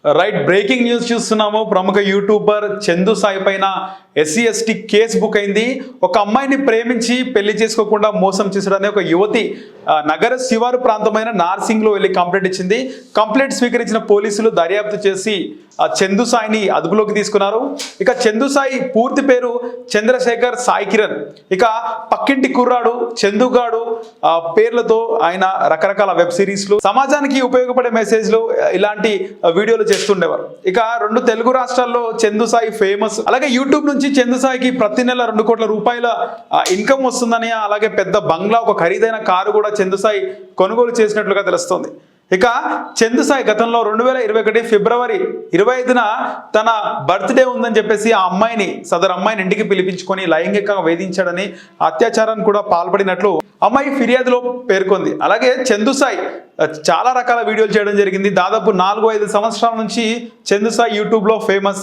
Right breaking news చూస్తున్నాము. ప్రముఖ YouTuber Chandu Sai పైన SC/ST కేసు బుక్ అయింది. ఒక అమ్మాయిని ప్రేమించి పెళ్లి చేసుకోకుండా మోసం చేశాడనే ఒక యువతి నగర శివారు ప్రాంతమైన నార్సింగ్లో వెళ్ళి కంప్లైంట్ ఇచ్చింది. కంప్లైంట్ స్వీకరించిన పోలీసులు దర్యాప్తు చేసి చందు సాయిని అదుపులోకి తీసుకున్నారు. ఇక చందు సాయి పూర్తి పేరు చంద్రశేఖర్ సాయి కిరణ్. ఇక పక్కింటి కుర్రాడు, చందుగాడు పేర్లతో ఆయన రకరకాల వెబ్ సిరీస్లు, సమాజానికి ఉపయోగపడే మెసేజ్లు, ఇలాంటి వీడియోలు చేస్తుండేవారు. ఇక 2 తెలుగు రాష్ట్రాల్లో చందు సాయి ఫేమస్. అలాగే యూట్యూబ్ నుంచి చందు సాయికి ప్రతి నెల 2 కోట్ల రూపాయల ఇన్కమ్ వస్తుందని, అలాగే పెద్ద బంగ్లా, ఒక ఖరీదైన కారు కూడా చందు సాయి కొనుగోలు చేసినట్లుగా తెలుస్తోంది. ఇక చందు సాయి గతంలో 2021 ఫిబ్రవరి 25న తన బర్త్డే ఉందని చెప్పేసి సదరు అమ్మాయిని ఇంటికి పిలిపించుకొని లైంగికంగా వేధించాడని, అత్యాచారానికి కూడా పాల్పడినట్లు అమ్మాయి ఫిర్యాదులో పేర్కొంది. అలాగే చందు సాయి చాలా రకాల వీడియోలు చేయడం జరిగింది. దాదాపు 4-5 సంవత్సరాల నుంచి చందు సాయి యూట్యూబ్లో ఫేమస్.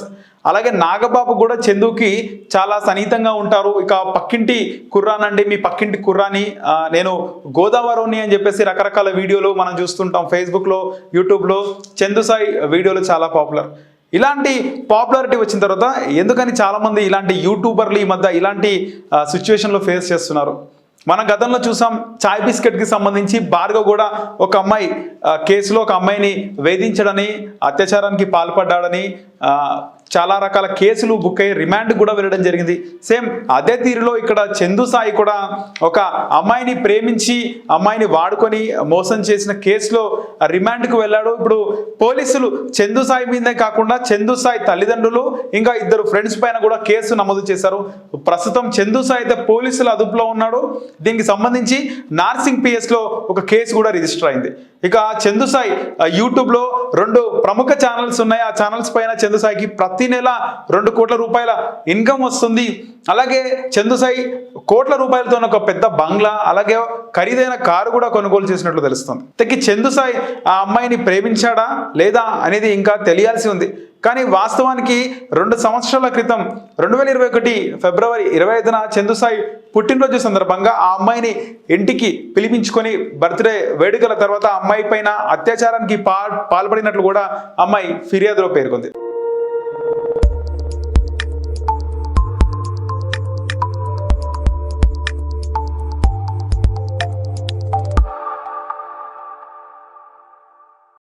అలాగే నాగబాబు కూడా చందుకి చాలా సన్నిహితంగా ఉంటారు. ఇక పక్కింటి కుర్రానండి, మీ పక్కింటి కుర్రాని, నేను గోదావరిని అని చెప్పేసి రకరకాల వీడియోలు మనం చూస్తుంటాం ఫేస్బుక్లో, యూట్యూబ్లో. చందు సాయి వీడియోలు చాలా పాపులర్. ఇలాంటి పాపులారిటీ వచ్చిన తర్వాత ఎందుకని చాలామంది ఇలాంటి యూట్యూబర్లు ఈ మధ్య ఇలాంటి సిచ్యువేషన్లో ఫేస్ చేస్తున్నారు. మనం గతంలో చూసాం, చాయ్ బిస్కెట్కి సంబంధించి భార్గవ్ కూడా ఒక అమ్మాయి కేసులో ఒక అమ్మాయిని వేధించడని, అత్యాచారానికి పాల్పడ్డాడని చాలా రకాల కేసులు బుక్ అయ్యి రిమాండ్ కూడా వెళ్ళడం జరిగింది. సేమ్ అదే తీరులో ఇక్కడ చందు సాయి కూడా ఒక అమ్మాయిని ప్రేమించి అమ్మాయిని వాడుకొని మోసం చేసిన కేసులో రిమాండ్కు వెళ్ళాడు. ఇప్పుడు పోలీసులు చందు సాయి మీదే కాకుండా చందు సాయి తల్లిదండ్రులు ఇంకా 2 ఫ్రెండ్స్ పైన కూడా కేసు నమోదు చేశారు. ప్రస్తుతం చందు సాయి అయితే పోలీసుల అదుపులో ఉన్నాడు. దీనికి సంబంధించి నార్సింగ్ PS లో ఒక కేసు కూడా రిజిస్టర్ అయింది. ఇక చందు సాయి యూట్యూబ్లో 2 ప్రముఖ ఛానల్స్ ఉన్నాయి. ఆ ఛానల్స్ పైన చందు సాయికి ప్రతి నెల 2 కోట్ల రూపాయల ఇన్కమ్ వస్తుంది. అలాగే చందు సాయి కోట్ల రూపాయలతో ఒక పెద్ద బంగ్లా, అలాగే ఖరీదైన కారు కూడా కొనుగోలు చేసినట్లు తెలుస్తుంది. ఇంతకీ చందు సాయి ఆ అమ్మాయిని ప్రేమించాడా లేదా అనేది ఇంకా తెలియాల్సి ఉంది. కానీ వాస్తవానికి 2 సంవత్సరాల క్రితం 2021 ఫిబ్రవరి 25న చందు సాయి పుట్టినరోజు సందర్భంగా ఆ అమ్మాయిని ఇంటికి పిలిపించుకొని బర్త్డే వేడుకల తర్వాత అమ్మాయి పైన అత్యాచారానికి పాల్పడినట్లు కూడా అమ్మాయి ఫిర్యాదులో పేర్కొంది.